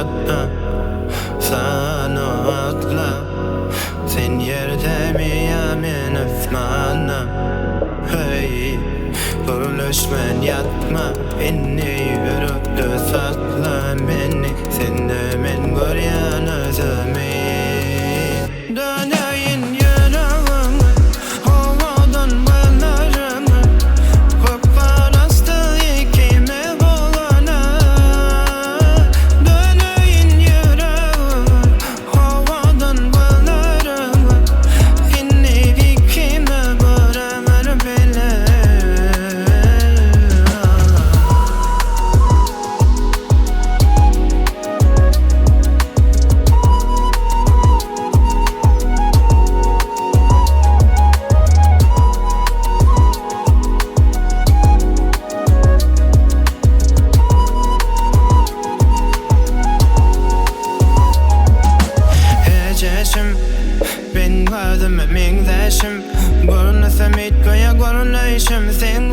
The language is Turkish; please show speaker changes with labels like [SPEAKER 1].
[SPEAKER 1] yatma sana atla. Sen yerde mi yemin öfmana. Hey kuruluşmen yatma. Beni yürüttü sakla beni. Sen de men göryan özümü. Döneyim yüreğimi havadan bağlarımı. Koparastı ikimi bulana. Döneyim yüreğimi havadan bağlarımı. İnni ikimi bırakır bile. Ben vardım mingdeşim. Görünsem it koya görünüşüm sen